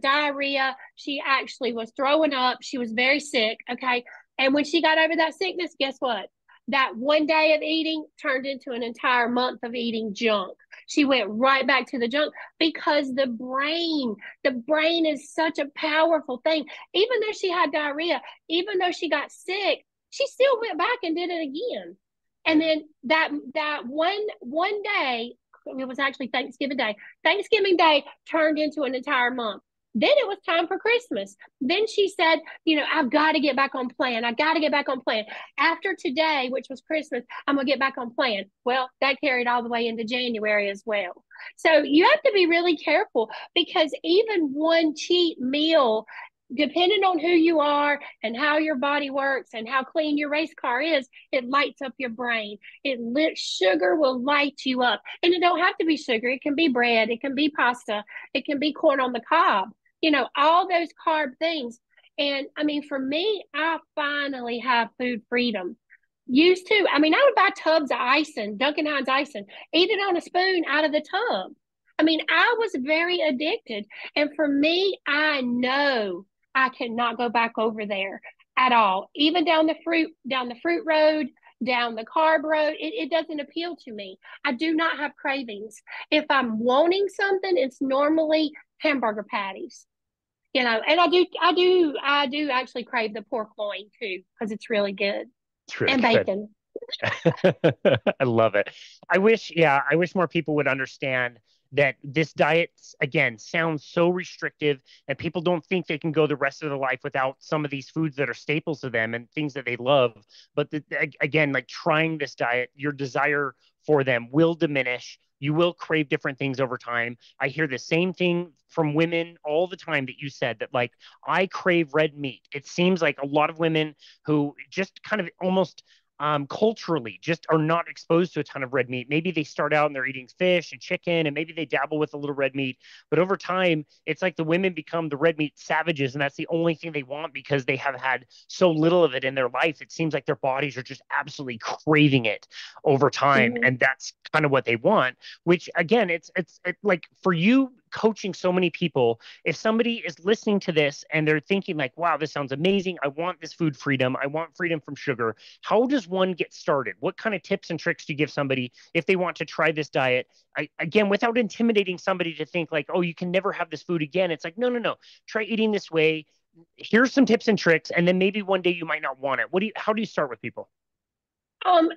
diarrhea. She actually was throwing up. She was very sick. Okay. And when she got over that sickness, guess what? That one day of eating turned into an entire month of eating junk. She went right back to the junk because the brain is such a powerful thing. Even though she had diarrhea, even though she got sick, she still went back and did it again. And Yeah. then that one day, it was actually Thanksgiving Day. Thanksgiving Day turned into an entire month. Then it was time for Christmas. Then she said, I've got to get back on plan. I got to get back on plan. After today, which was Christmas, I'm going to get back on plan. Well, that carried all the way into January as well. So you have to be really careful because even one cheat meal, depending on who you are and how your body works and how clean your race car is, it lights up your brain. Sugar will light you up, and it don't have to be sugar. It can be bread, it can be pasta, it can be corn on the cob. All those carb things. And I mean, for me, I finally have food freedom. Used to, I mean, I would buy tubs of icing, Duncan Hines icing, eat it on a spoon out of the tub. I mean, I was very addicted. And for me, I know I cannot go back over there at all. Even down the fruit road, down the carb road, it doesn't appeal to me. I do not have cravings. If I'm wanting something, it's normally hamburger patties. And I do actually crave the pork loin too because it's really good, It's really and good. bacon. I love it. I wish more people would understand that this diet, again, sounds so restrictive, and people don't think they can go the rest of their life without some of these foods that are staples to them and things that they love. But again, like trying this diet, your desire for them will diminish. You will crave different things over time. I hear the same thing from women all the time that you said that, like, I crave red meat. It seems like a lot of women who just kind of almost culturally just are not exposed to a ton of red meat. Maybe they start out and they're eating fish and chicken, and maybe they dabble with a little red meat. But over time, it's like the women become the red meat savages, and that's the only thing they want because they have had so little of it in their life. It seems like their bodies are just absolutely craving it over time, Mhm. and that's kind of what they want. Which again, it's like for you coaching so many people, if somebody is listening to this and they're thinking like, wow, this sounds amazing, I want this food freedom, I want freedom from sugar, how does one get started? What kind of tips and tricks do you give somebody if they want to try this diet? Again, without intimidating somebody to think like, oh, you can never have this food again. It's like, no, no, no. Try eating this way. Here's some tips and tricks, and then maybe one day you might not want it. How do you start with people?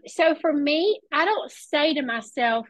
So for me, I don't say to myself,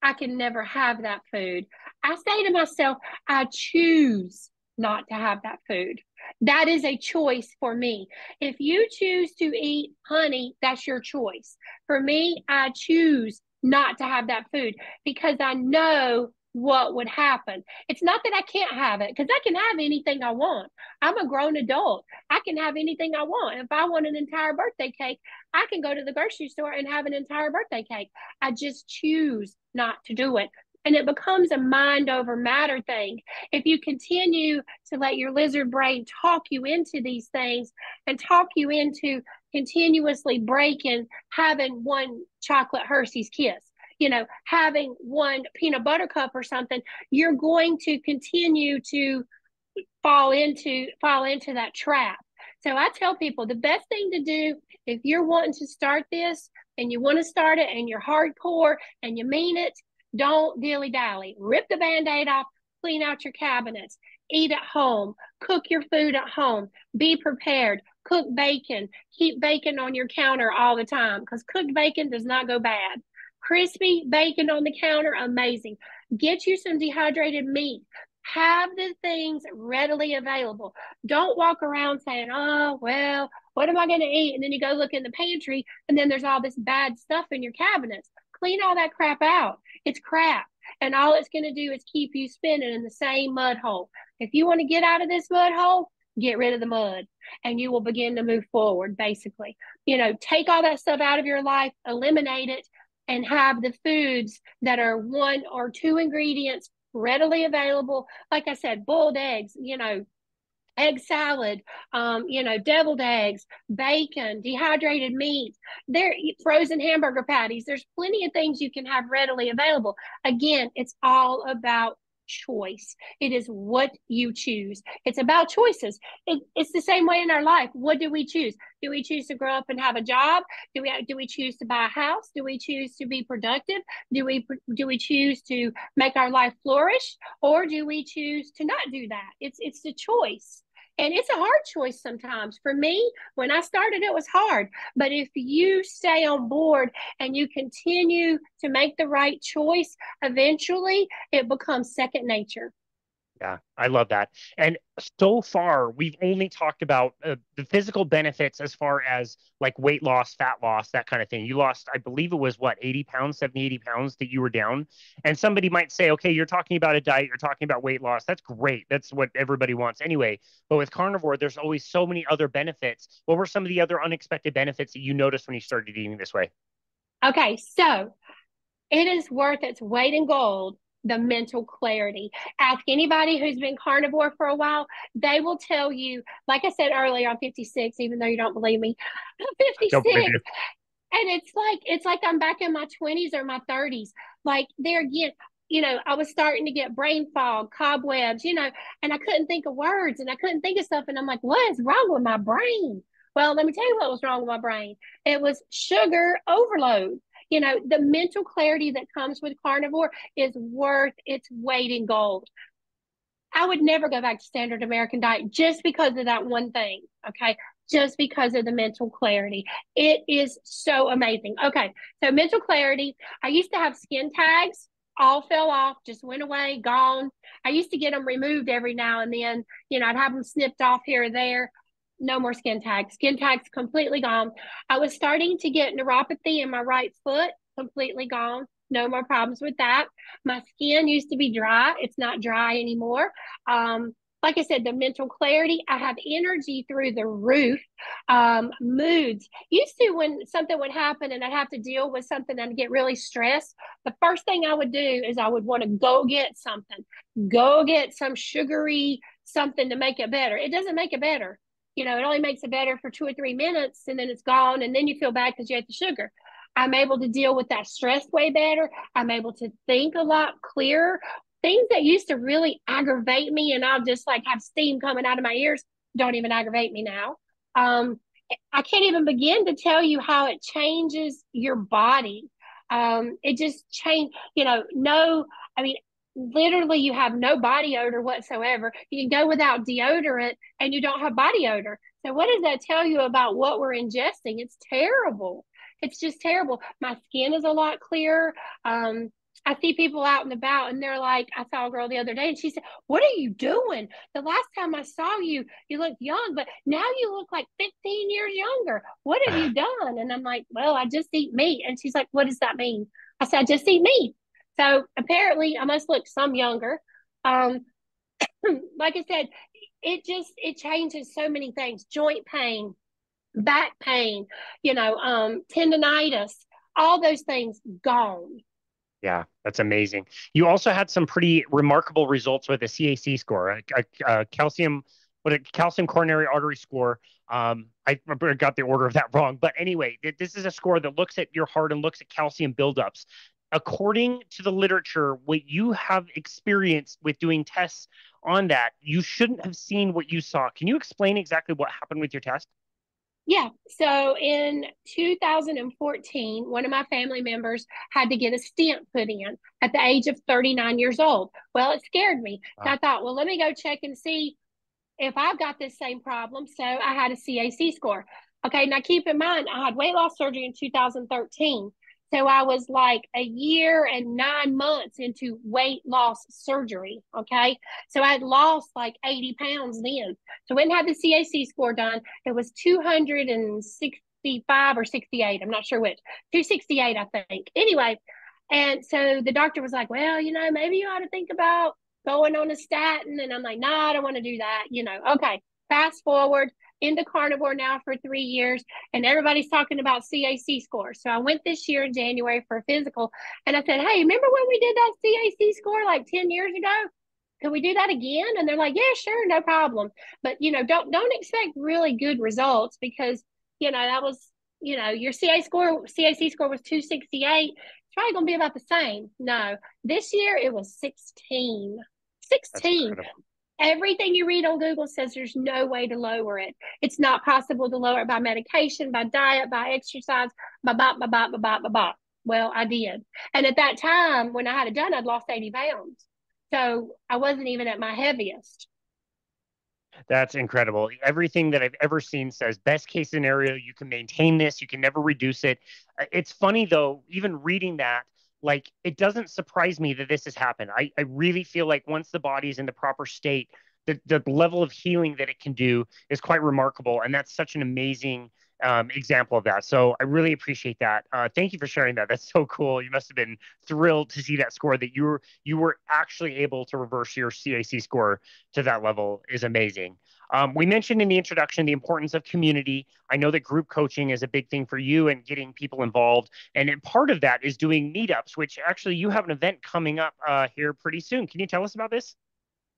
I can never have that food. I say to myself, I choose not to have that food. That is a choice for me. If you choose to eat honey, that's your choice. For me, I choose not to have that food because I know what would happen. It's not that I can't have it because I can have anything I want. I'm a grown adult. I can have anything I want. If I want an entire birthday cake, I can go to the grocery store and have an entire birthday cake. I just choose not to do it. And it becomes a mind over matter thing. If you continue to let your lizard brain talk you into these things and talk you into continuously breaking, having one chocolate Hershey's kiss, having one peanut butter cup or something, you're going to continue to fall into that trap. So I tell people the best thing to do if you're wanting to start this and you want to start it and you're hardcore and you mean it, don't dilly dally. Rip the band-aid off, clean out your cabinets, eat at home, cook your food at home, be prepared, cook bacon, keep bacon on your counter all the time because cooked bacon does not go bad. Crispy bacon on the counter, amazing. Get you some dehydrated meat. Have the things readily available. Don't walk around saying, oh, well, what am I going to eat? And then you go look in the pantry and then there's all this bad stuff in your cabinets. Clean all that crap out. It's crap. And all it's going to do is keep you spinning in the same mud hole. If you want to get out of this mud hole, get rid of the mud and you will begin to move forward, basically. Take all that stuff out of your life, eliminate it, and have the foods that are one or two ingredients readily available. Like I said, boiled eggs, egg salad, deviled eggs, bacon, dehydrated meat, there, frozen hamburger patties. There's plenty of things you can have readily available. Again, it's all about choice. It is what you choose. It's about choices. It's the same way in our life. What do we choose? Do we choose to grow up and have a job? Do we choose to buy a house? Do we choose to be productive? Do we choose to make our life flourish, or do we choose to not do that? It's the choice. And it's a hard choice sometimes. For me, when I started, it was hard. But if you stay on board and you continue to make the right choice, eventually it becomes second nature. Yeah, I love that. And so far, we've only talked about the physical benefits as far as like weight loss, fat loss, that kind of thing. You lost, I believe it was what, 80 pounds, 70, 80 pounds that you were down. And somebody might say, okay, you're talking about a diet, you're talking about weight loss. That's great. That's what everybody wants anyway. But with carnivore, there's always so many other benefits. What were some of the other unexpected benefits that you noticed when you started eating this way? Okay, so it is worth its weight in gold, the mental clarity. Ask anybody who's been carnivore for a while. They will tell you, like I said earlier, I'm 56, even though you don't believe me. I'm I don't believe 56. you. And it's like I'm back in my 20s or my 30s. Like there again, I was starting to get brain fog, cobwebs, and I couldn't think of words and I couldn't think of stuff. And I'm like, what is wrong with my brain? Well, let me tell you what was wrong with my brain. It was sugar overload. The mental clarity that comes with carnivore is worth its weight in gold. I would never go back to standard American diet just because of that one thing. Okay. Just because of the mental clarity. It is so amazing. Okay. So, mental clarity. I used to have skin tags, all fell off, just went away, gone. I used to get them removed every now and then. I'd have them snipped off here or there. No more skin tags. Skin tags completely gone. I was starting to get neuropathy in my right foot, completely gone. No more problems with that. My skin used to be dry. It's not dry anymore. Um, like I said, the mental clarity, I have energy through the roof. Moods. Used to, when something would happen and I'd have to deal with something and I'd get really stressed, the first thing I would do is I would want to go get something, go get some sugary something to make it better. It doesn't make it better. It only makes it better for 2 or 3 minutes and then it's gone. And then you feel bad because you had the sugar. I'm able to deal with that stress way better. I'm able to think a lot clearer. Things that used to really aggravate me and I'll just like have steam coming out of my ears don't even aggravate me now. Um, I can't even begin to tell you how it changes your body. It just changed, no, I mean, literally you have no body odor whatsoever. You can go without deodorant and you don't have body odor. So what does that tell you about what we're ingesting? It's terrible. It's just terrible. My skin is a lot clearer. I see people out and about and they're like, I saw a girl the other day and she said, what are you doing? The last time I saw you, you looked young, but now you look like 15 years younger. What have you done? And I'm like, well, I just eat meat. And she's like, what does that mean? I said, I just eat meat. So apparently I must look some younger. Um, like I said, it changes so many things. Joint pain, back pain, tendonitis, all those things gone. Yeah, that's amazing. You also had some pretty remarkable results with a CAC score, a calcium, calcium coronary artery score. I got the order of that wrong, but anyway, this is a score that looks at your heart and looks at calcium buildups. According to the literature, what you have experienced with doing tests on that, you shouldn't have seen what you saw. Can you explain exactly what happened with your test? Yeah. So in 2014, one of my family members had to get a stent put in at the age of 39 years old. Well, it scared me. So Wow. I thought, well, let me go check and see if I've got this same problem. So I had a CAC score. Okay, now keep in mind, I had weight loss surgery in 2013. So I was like a year and 9 months into weight loss surgery. Okay, so I had lost like 80 pounds then. So when I had the CAC score done, it was 265 or 68. I'm not sure which. 268, I think. Anyway, and so the doctor was like, well, maybe you ought to think about going on a statin. And I'm like, no, I don't want to do that. Okay. Fast forward into carnivore now for 3 years, and everybody's talking about CAC scores. So I went this year in January for a physical, and I said, hey, remember when we did that CAC score like 10 years ago? Can we do that again? And they're like, yeah, sure, no problem. But don't expect really good results because that was your CAC score was 268. It's probably going to be about the same. No, this year it was 16. That's 16. incredible. Everything you read on Google says there's no way to lower it. It's not possible to lower it by medication, by diet, by exercise, by bop, by bop, by bop, by bop. Well, I did. And at that time, when I had it done, I'd lost 80 pounds. So I wasn't even at my heaviest. That's incredible. Everything that I've ever seen says best case scenario, you can maintain this, you can never reduce it. It's funny though, even reading that, like it doesn't surprise me that this has happened. I really feel like once the body's in the proper state, the level of healing that it can do is quite remarkable. And that's such an amazing example of that. So I really appreciate that. Thank you for sharing that. That's so cool. You must have been thrilled to see that score that you were actually able to reverse your CAC score to that level is amazing. We mentioned in the introduction the importance of community. I know that group coaching is a big thing for you and getting people involved. And part of that is doing meetups, which actually you have an event coming up here pretty soon. Can you tell us about this?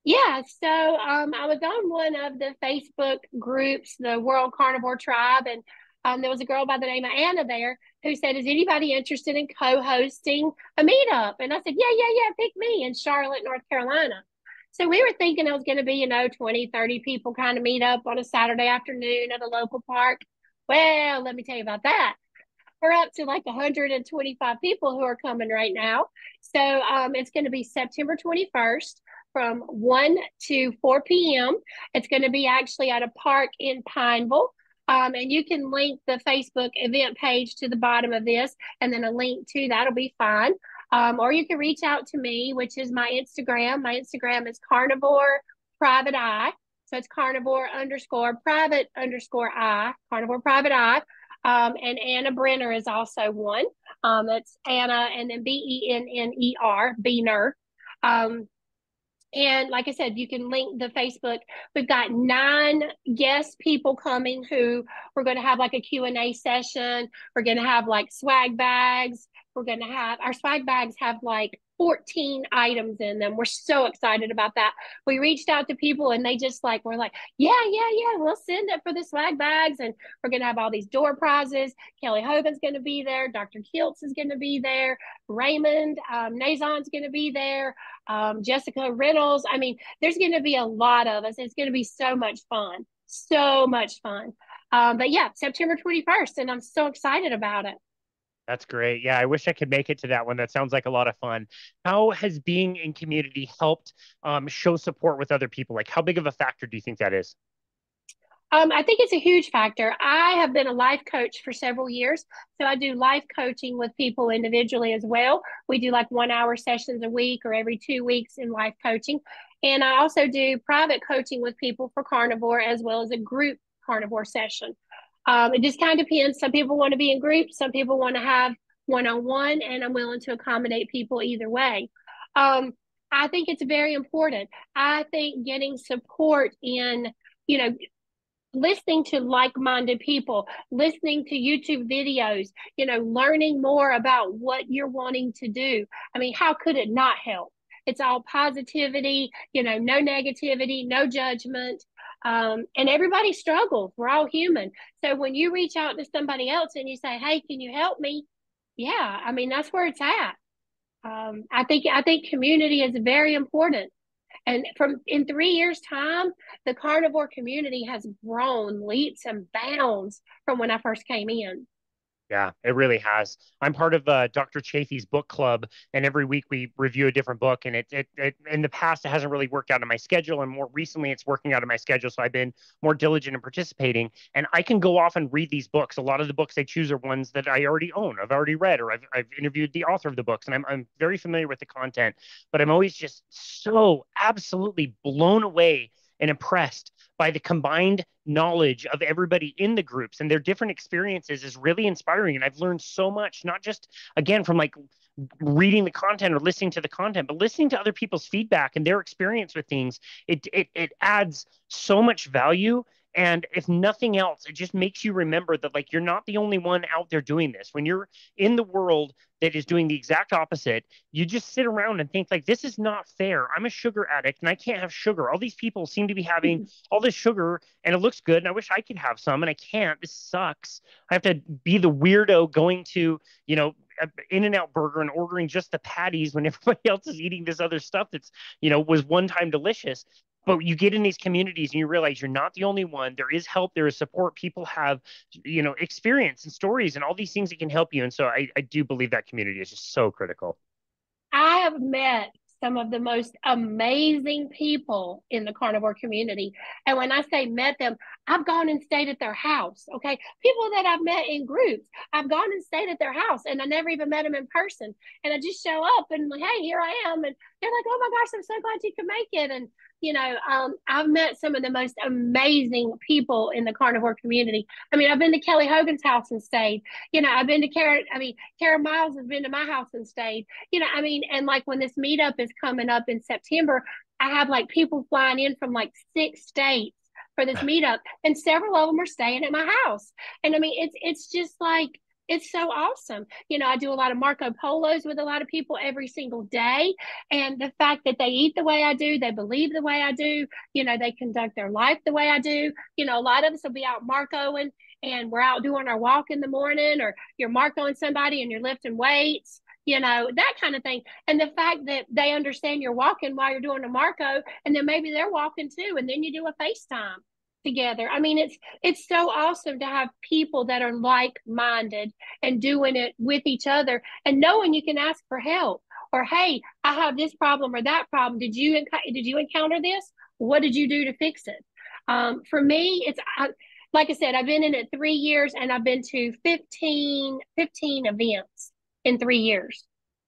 Yeah, so I was on one of the Facebook groups, the World Carnivore Tribe, and there was a girl by the name of Anna there who said, "Is anybody interested in co-hosting a meetup?" And I said, "Yeah, yeah, yeah, pick me in Charlotte, North Carolina." So we were thinking it was going to be, 20, 30 people kind of meet up on a Saturday afternoon at a local park. Well, let me tell you about that. We're up to like 125 people who are coming right now. So it's going to be September 21st from 1 to 4 p.m. It's going to be actually at a park in Pineville. And you can link the Facebook event page to the bottom of this, and then a link to that'll be fine. Or you can reach out to me, which is my Instagram. My Instagram is Carnivore Private Eye. So it's Carnivore underscore private underscore eye, Carnivore Private Eye. And Anna Brenner is also one. It's Anna and then Benner, Beener. Um, and like I said, you can link the Facebook. We've got 9 guest people coming who we're going to have like a Q&A session. We're going to have like swag bags. We're going to have our swag bags have like 14 items in them. We're so excited about that. We reached out to people and they just like, we're like, yeah, yeah, yeah, we'll send it for the swag bags. And we're going to have all these door prizes. Kelly Hogan's going to be there. Dr. Kiltz is going to be there. Raymond Nazon's going to be there. Jessica Reynolds. I mean, there's going to be a lot of us. It's going to be so much fun. So much fun. But yeah, September 21st, and I'm so excited about it. That's great. Yeah, I wish I could make it to that one. That sounds like a lot of fun. How has being in community helped show support with other people? Like, how big of a factor do you think that is? I think it's a huge factor. I have been a life coach for several years. So I do life coaching with people individually as well. We do like 1 hour sessions a week or every 2 weeks in life coaching. And I also do private coaching with people for carnivore as well as a group carnivore session. It just kind of depends. Some people want to be in groups, some people want to have one on one, and I'm willing to accommodate people either way. Um, I think it's very important. I think getting support in, you know, listening to like-minded people, listening to YouTube videos, learning more about what you're wanting to do. I mean, how could it not help? It's all positivity, no negativity, no judgment. And everybody struggles. We're all human. So when you reach out to somebody else and you say, "Hey, can you help me?" Yeah, I mean, that's where it's at. I think community is very important. And from in 3 years' time, the carnivore community has grown leaps and bounds from when I first came in. Yeah, it really has. I'm part of Dr. Chafee's book club, and every week we review a different book. And it in the past it hasn't really worked out in my schedule, and more recently it's working out in my schedule. So I've been more diligent in participating, and I can go off and read these books. A lot of the books I choose are ones that I already own, I've already read, or I've interviewed the author of the books, and I'm very familiar with the content. But I'm always just so absolutely blown away and impressed by the combined knowledge of everybody in the groups and their different experiences is really inspiring. And I've learned so much, not just again from like reading the content or listening to the content, but listening to other people's feedback and their experience with things. It adds so much value. And if nothing else, it just makes you remember that like you're not the only one out there doing this. When you're in the world that is doing the exact opposite, you just sit around and think like this is not fair. I'm a sugar addict and I can't have sugar. All these people seem to be having all this sugar and it looks good and I wish I could have some and I can't. This sucks. I have to be the weirdo going to, you know, In-N-Out Burger and ordering just the patties when everybody else is eating this other stuff that's, was one time delicious. But you get in these communities and you realize you're not the only one. There is help, there is support. People have, experience and stories and all these things that can help you. And so I do believe that community is just so critical. I have met some of the most amazing people in the carnivore community. And when I say met them, I've gone and stayed at their house. Okay. People that I've met in groups, I've gone and stayed at their house and I never even met them in person. And I just show up and like, hey, here I am. And they're like, oh my gosh, I'm so glad you could make it. And I've met some of the most amazing people in the carnivore community. I mean, I've been to Kelly Hogan's house and stayed. I've been to Kara Miles has been to my house and stayed. And like when this meetup is coming up in September, I have like people flying in from like 6 states for this meetup, and several of them are staying at my house. And I mean, it's just like it's so awesome. I do a lot of Marco Polos with a lot of people every single day. And the fact that they eat the way I do, they believe the way I do, they conduct their life the way I do. A lot of us will be out Marcoing and we're out doing our walk in the morning, or you're Marcoing somebody and you're lifting weights, that kind of thing. And the fact that they understand you're walking while you're doing a Marco, and then maybe they're walking too, and then you do a FaceTime together. I mean, it's so awesome to have people that are like-minded and doing it with each other and knowing you can ask for help. Or, hey, I have this problem or that problem. Did you encounter this? What did you do to fix it? For me, like I said, I've been in it 3 years and I've been to 15 events in 3 years.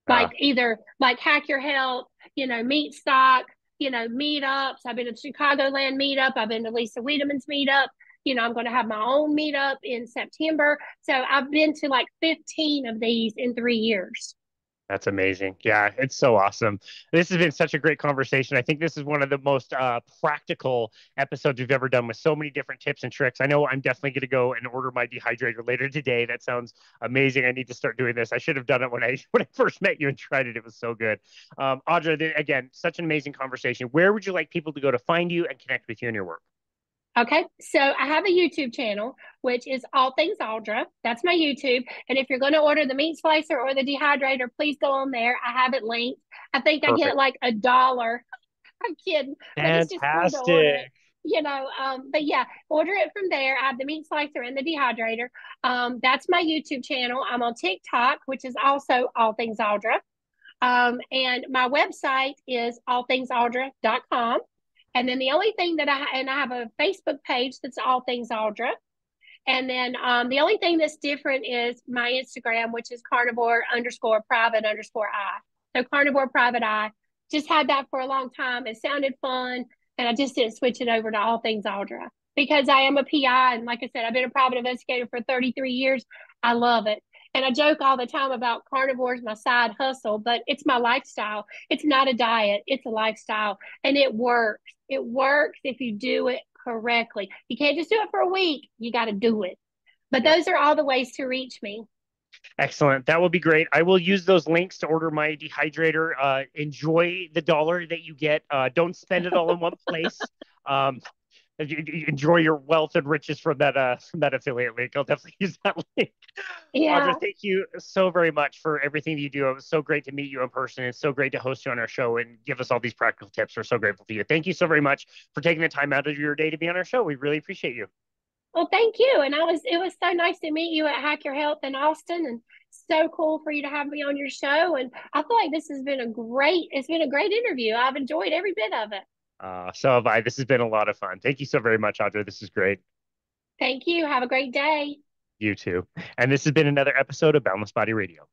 Uh, Like either like Hack Your Health, Meat Stock, meetups. I've been to Chicagoland meetup. I've been to Lisa Wiedemann's meetup. I'm going to have my own meetup in September. So I've been to like 15 of these in 3 years. That's amazing. Yeah, it's so awesome. This has been such a great conversation. I think this is one of the most practical episodes we've ever done with so many different tips and tricks. I know I'm definitely going to go and order my dehydrator later today. That sounds amazing. I need to start doing this. I should have done it when I first met you and tried it. It was so good. Audra, again, such an amazing conversation. Where would you like people to go to find you and connect with you and your work? Okay, so I have a YouTube channel, which is All Things Audra. That's my YouTube. And if you're going to order the meat slicer or the dehydrator, please go on there. I have it linked. I think I get Perfect. like $1. I'm kidding, but it's just fun to order it. Fantastic. But yeah, order it from there. I have the meat slicer and the dehydrator. That's my YouTube channel. I'm on TikTok, which is also All Things Audra. And my website is allthingsaudra.com. And then the only thing I have a Facebook page that's All Things Audra. And then the only thing that's different is my Instagram, which is carnivore underscore private underscore I. So carnivore private I. Just had that for a long time. It sounded fun. And I just didn't switch it over to All Things Audra because I am a PI. And like I said, I've been a private investigator for 33 years. I love it. And I joke all the time about carnivore is my side hustle, but it's my lifestyle. It's not a diet, it's a lifestyle. And it works. It works if you do it correctly. You can't just do it for a week, you got to do it. But Yep. those are all the ways to reach me. Excellent. That will be great. I will use those links to order my dehydrator. Enjoy the dollar that you get. Don't spend it all in one place. Um, enjoy your wealth and riches from that affiliate link. I'll definitely use that link. Audra, Yeah. thank you so very much for everything you do. It was so great to meet you in person. It's so great to host you on our show and give us all these practical tips. We're so grateful for you. Thank you so very much for taking the time out of your day to be on our show. We really appreciate you. Well, thank you. And it was so nice to meet you at Hack Your Health in Austin, and so cool for you to have me on your show. And I feel like it's been a great interview. I've enjoyed every bit of it. So have I. This has been a lot of fun. Thank you so very much, Audra. This is great. Thank you. Have a great day. You too. And this has been another episode of Boundless Body Radio.